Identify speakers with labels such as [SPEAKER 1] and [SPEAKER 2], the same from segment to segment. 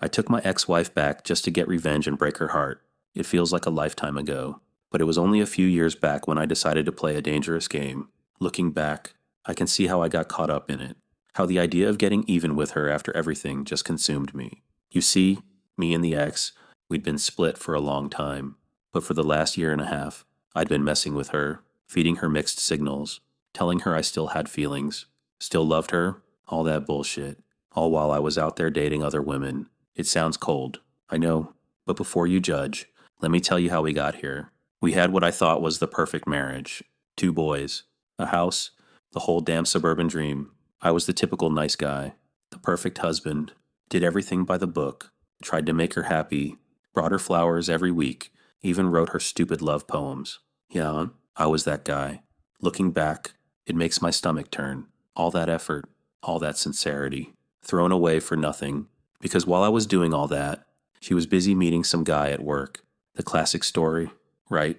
[SPEAKER 1] I took my ex-wife back just to get revenge and break her heart. It feels like a lifetime ago, but it was only a few years back when I decided to play a dangerous game. Looking back, I can see how I got caught up in it. How the idea of getting even with her after everything just consumed me. You see, me and the ex, we'd been split for a long time, but for the last year and a half, I'd been messing with her, feeding her mixed signals, telling her I still had feelings, still loved her, all that bullshit, all while I was out there dating other women. It sounds cold, I know, but before you judge, let me tell you how we got here. We had what I thought was the perfect marriage. 2 boys, a house, the whole damn suburban dream. I was the typical nice guy, the perfect husband, did everything by the book, tried to make her happy, brought her flowers every week, even wrote her stupid love poems. Yeah, I was that guy. Looking back, it makes my stomach turn. All that effort, all that sincerity, thrown away for nothing. Because while I was doing all that, she was busy meeting some guy at work. The classic story, right?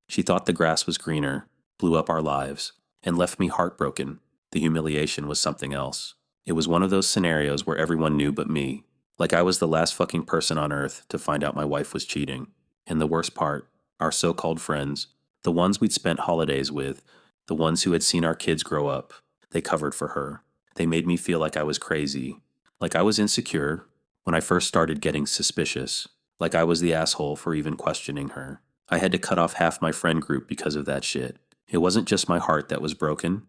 [SPEAKER 1] She thought the grass was greener, blew up our lives, and left me heartbroken. The humiliation was something else. It was one of those scenarios where everyone knew but me. Like I was the last fucking person on earth to find out my wife was cheating. And the worst part, our so-called friends, the ones we'd spent holidays with, the ones who had seen our kids grow up, they covered for her. They made me feel like I was crazy, like I was insecure when I first started getting suspicious, like I was the asshole for even questioning her. I had to cut off half my friend group because of that shit. It wasn't just my heart that was broken.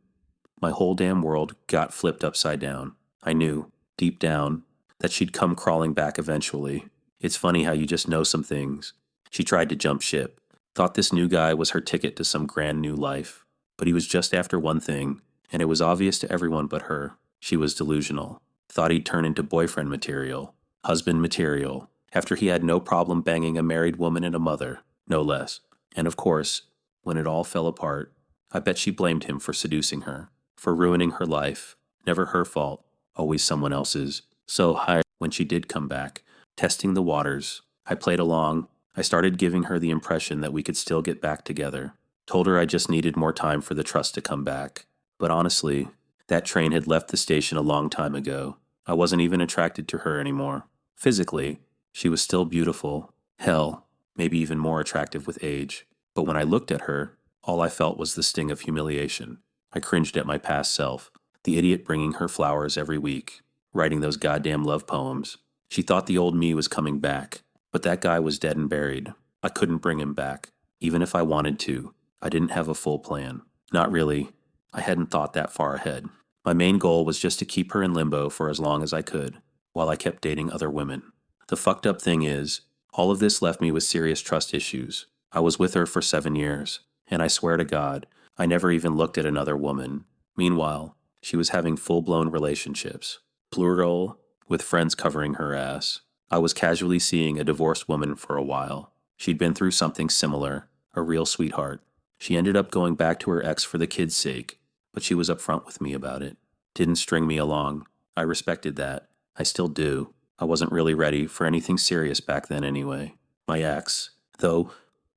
[SPEAKER 1] My whole damn world got flipped upside down. I knew, deep down, that she'd come crawling back eventually. It's funny how you just know some things. She tried to jump ship, thought this new guy was her ticket to some grand new life. But he was just after one thing, and it was obvious to everyone but her. She was delusional. Thought he'd turn into boyfriend material, husband material, after he had no problem banging a married woman and a mother, no less. And of course, when it all fell apart, I bet she blamed him for seducing her, for ruining her life. Never her fault, always someone else's. So when she did come back, testing the waters, I played along. I started giving her the impression that we could still get back together. Told her I just needed more time for the trust to come back. But honestly, that train had left the station a long time ago. I wasn't even attracted to her anymore. Physically, she was still beautiful. Hell, maybe even more attractive with age. But when I looked at her, all I felt was the sting of humiliation. I cringed at my past self, the idiot bringing her flowers every week, writing those goddamn love poems. She thought the old me was coming back, but that guy was dead and buried. I couldn't bring him back, even if I wanted to. I didn't have a full plan. Not really. I hadn't thought that far ahead. My main goal was just to keep her in limbo for as long as I could, while I kept dating other women. The fucked up thing is, all of this left me with serious trust issues. I was with her for 7 years, and I swear to God, I never even looked at another woman. Meanwhile, she was having full-blown relationships, plural, with friends covering her ass. I was casually seeing a divorced woman for a while. She'd been through something similar, a real sweetheart. She ended up going back to her ex for the kids' sake, but she was upfront with me about it. Didn't string me along. I respected that. I still do. I wasn't really ready for anything serious back then anyway. My ex, though,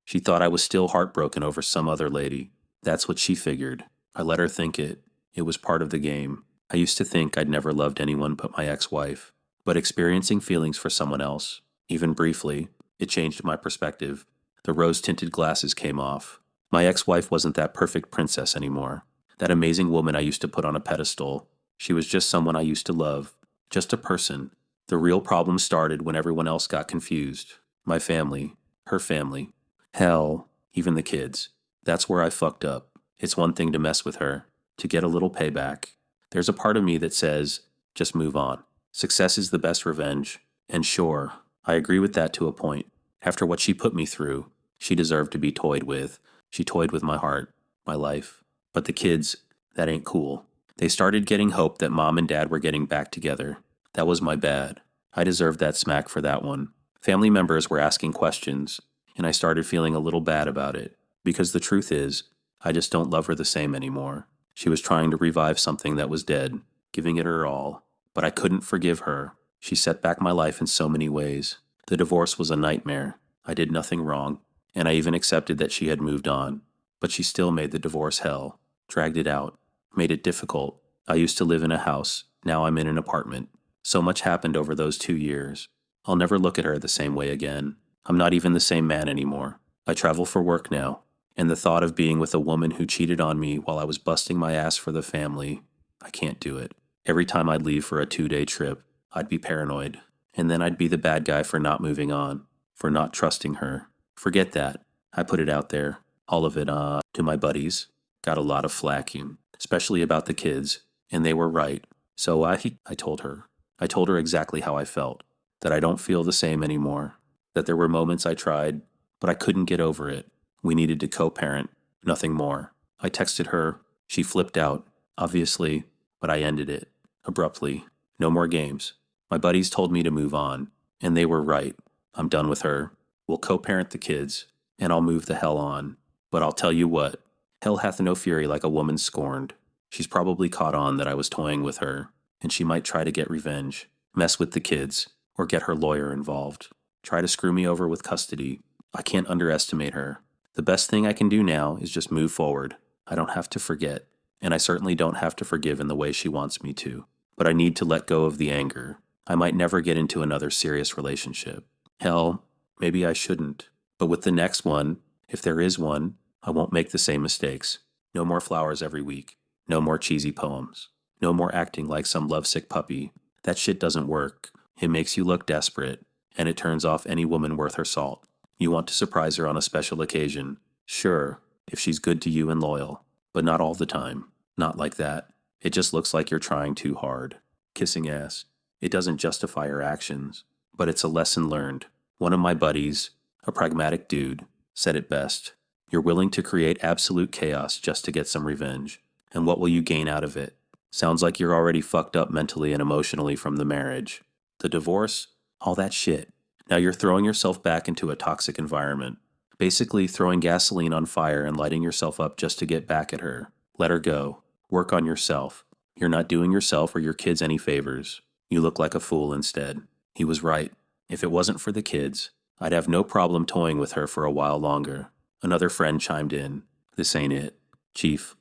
[SPEAKER 1] she thought I was still heartbroken over some other lady. That's what she figured. I let her think it. It was part of the game. I used to think I'd never loved anyone but my ex-wife. But experiencing feelings for someone else, even briefly, it changed my perspective. The rose-tinted glasses came off. My ex-wife wasn't that perfect princess anymore. That amazing woman I used to put on a pedestal. She was just someone I used to love. Just a person. The real problem started when everyone else got confused. My family. Her family. Hell, even the kids. That's where I fucked up. It's one thing to mess with her, to get a little payback. There's a part of me that says, just move on. Success is the best revenge. And sure, I agree with that to a point. After what she put me through, she deserved to be toyed with. She toyed with my heart, my life. But the kids, that ain't cool. They started getting hope that mom and dad were getting back together. That was my bad. I deserved that smack for that one. Family members were asking questions, and I started feeling a little bad about it. Because the truth is, I just don't love her the same anymore. She was trying to revive something that was dead, giving it her all. But I couldn't forgive her. She set back my life in so many ways. The divorce was a nightmare. I did nothing wrong, and I even accepted that she had moved on. But she still made the divorce hell, dragged it out, made it difficult. I used to live in a house, now I'm in an apartment. So much happened over those 2 years. I'll never look at her the same way again. I'm not even the same man anymore. I travel for work now, and the thought of being with a woman who cheated on me while I was busting my ass for the family, I can't do it. Every time I'd leave for a 2-day trip, I'd be paranoid. And then I'd be the bad guy for not moving on, for not trusting her. Forget that. I put it out there, all of it, to my buddies. Got a lot of flack, especially about the kids, and they were right. So I told her. I told her exactly how I felt, that I don't feel the same anymore, that there were moments I tried, but I couldn't get over it. We needed to co-parent, nothing more. I texted her. She flipped out, obviously, but I ended it, abruptly. No more games. My buddies told me to move on, and they were right. I'm done with her. We'll co-parent the kids, and I'll move the hell on. But I'll tell you what, hell hath no fury like a woman scorned. She's probably caught on that I was toying with her, and she might try to get revenge, mess with the kids, or get her lawyer involved. Try to screw me over with custody. I can't underestimate her. The best thing I can do now is just move forward. I don't have to forget, and I certainly don't have to forgive in the way she wants me to. But I need to let go of the anger. I might never get into another serious relationship. Hell, maybe I shouldn't. But with the next one, if there is one, I won't make the same mistakes. No more flowers every week. No more cheesy poems. No more acting like some lovesick puppy. That shit doesn't work. It makes you look desperate, and it turns off any woman worth her salt. You want to surprise her on a special occasion. Sure, if she's good to you and loyal. But not all the time. Not like that. It just looks like you're trying too hard. Kissing ass. It doesn't justify her actions, but it's a lesson learned. One of my buddies, a pragmatic dude, said it best. You're willing to create absolute chaos just to get some revenge. And what will you gain out of it? Sounds like you're already fucked up mentally and emotionally from the marriage. The divorce? All that shit. Now you're throwing yourself back into a toxic environment. Basically throwing gasoline on fire and lighting yourself up just to get back at her. Let her go. Work on yourself. You're not doing yourself or your kids any favors. You look like a fool instead. He was right. If it wasn't for the kids, I'd have no problem toying with her for a while longer. Another friend chimed in. This ain't it. Chief,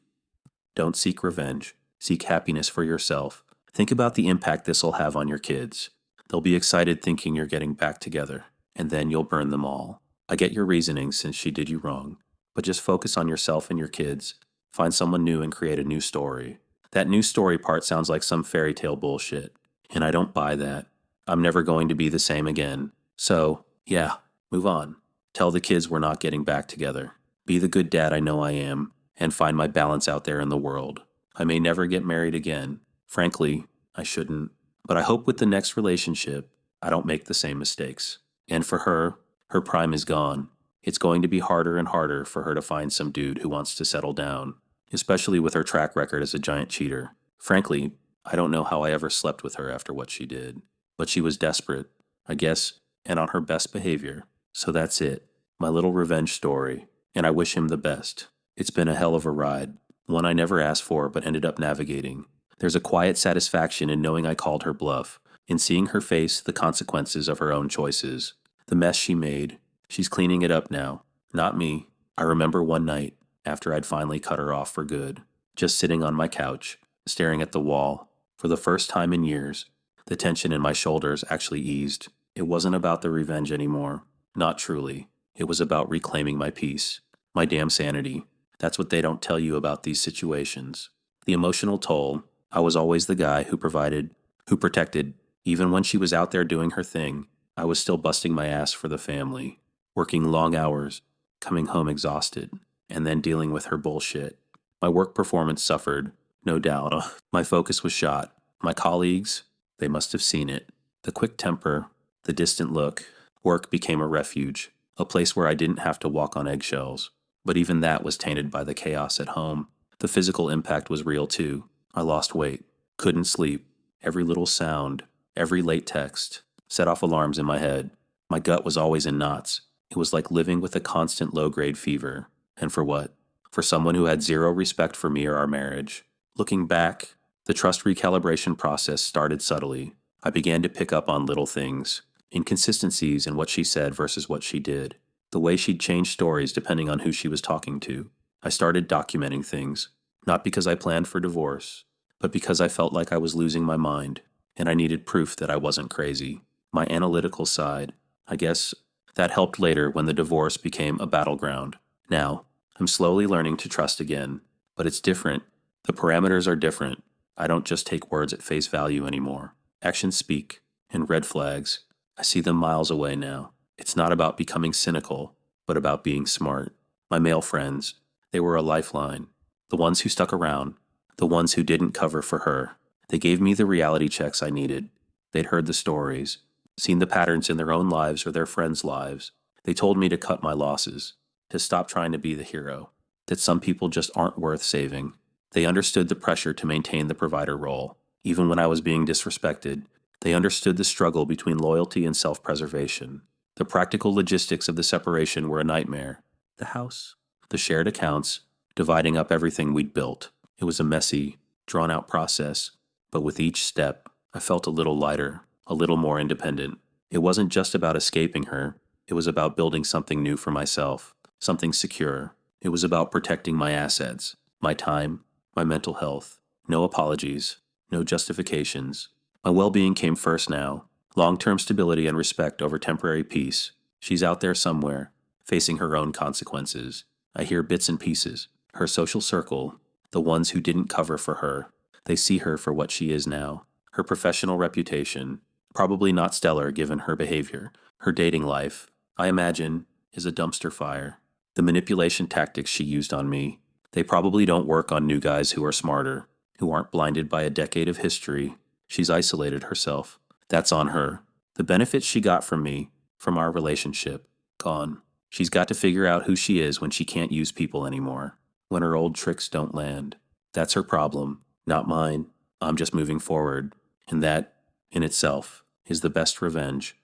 [SPEAKER 1] don't seek revenge. Seek happiness for yourself. Think about the impact this'll have on your kids. They'll be excited thinking you're getting back together, and then you'll burn them all. I get your reasoning since she did you wrong, but just focus on yourself and your kids. Find someone new and create a new story. That new story part sounds like some fairy tale bullshit, and I don't buy that. I'm never going to be the same again. So, yeah, move on. Tell the kids we're not getting back together. Be the good dad I know I am, and find my balance out there in the world. I may never get married again. Frankly, I shouldn't. But I hope with the next relationship, I don't make the same mistakes. And for her, her prime is gone. It's going to be harder and harder for her to find some dude who wants to settle down, especially with her track record as a giant cheater. Frankly, I don't know how I ever slept with her after what she did. But she was desperate, I guess, and on her best behavior. So that's it. My little revenge story. And I wish him the best. It's been a hell of a ride. One I never asked for but ended up navigating. There's a quiet satisfaction in knowing I called her bluff, in seeing her face the consequences of her own choices. The mess she made. She's cleaning it up now. Not me. I remember one night, after I'd finally cut her off for good, just sitting on my couch, staring at the wall. For the first time in years, the tension in my shoulders actually eased. It wasn't about the revenge anymore. Not truly. It was about reclaiming my peace. My damn sanity. That's what they don't tell you about these situations. The emotional toll. I was always the guy who provided, who protected. Even when she was out there doing her thing, I was still busting my ass for the family. Working long hours, coming home exhausted, and then dealing with her bullshit. My work performance suffered, no doubt. My focus was shot. My colleagues, they must have seen it. The quick temper, the distant look. Work became a refuge, a place where I didn't have to walk on eggshells. But even that was tainted by the chaos at home. The physical impact was real too. I lost weight, couldn't sleep. Every little sound, every late text, set off alarms in my head. My gut was always in knots. It was like living with a constant low-grade fever. And for what? For someone who had zero respect for me or our marriage. Looking back, the trust recalibration process started subtly. I began to pick up on little things, inconsistencies in what she said versus what she did, the way she'd change stories depending on who she was talking to. I started documenting things, not because I planned for divorce, but because I felt like I was losing my mind, and I needed proof that I wasn't crazy. My analytical side. I guess that helped later when the divorce became a battleground. Now, I'm slowly learning to trust again, but it's different. The parameters are different. I don't just take words at face value anymore. Actions speak, and red flags. I see them miles away now. It's not about becoming cynical, but about being smart. My male friends, they were a lifeline. The ones who stuck around, the ones who didn't cover for her. They gave me the reality checks I needed. They'd heard the stories, seen the patterns in their own lives or their friends' lives. They told me to cut my losses, to stop trying to be the hero, that some people just aren't worth saving. They understood the pressure to maintain the provider role, even when I was being disrespected. They understood the struggle between loyalty and self-preservation. The practical logistics of the separation were a nightmare. The house, the shared accounts, dividing up everything we'd built. It was a messy, drawn-out process, but with each step, I felt a little lighter, a little more independent. It wasn't just about escaping her. It was about building something new for myself, something secure. It was about protecting my assets, my time, my mental health. No apologies, no justifications. My well-being came first now. Long-term stability and respect over temporary peace. She's out there somewhere, facing her own consequences. I hear bits and pieces. Her social circle, the ones who didn't cover for her, they see her for what she is now. Her professional reputation, probably not stellar given her behavior. Her dating life, I imagine, is a dumpster fire. The manipulation tactics she used on me, they probably don't work on new guys who are smarter, who aren't blinded by a decade of history. She's isolated herself. That's on her. The benefits she got from me, from our relationship, gone. She's got to figure out who she is when she can't use people anymore, when her old tricks don't land. That's her problem, not mine. I'm just moving forward, and that, in itself, is the best revenge.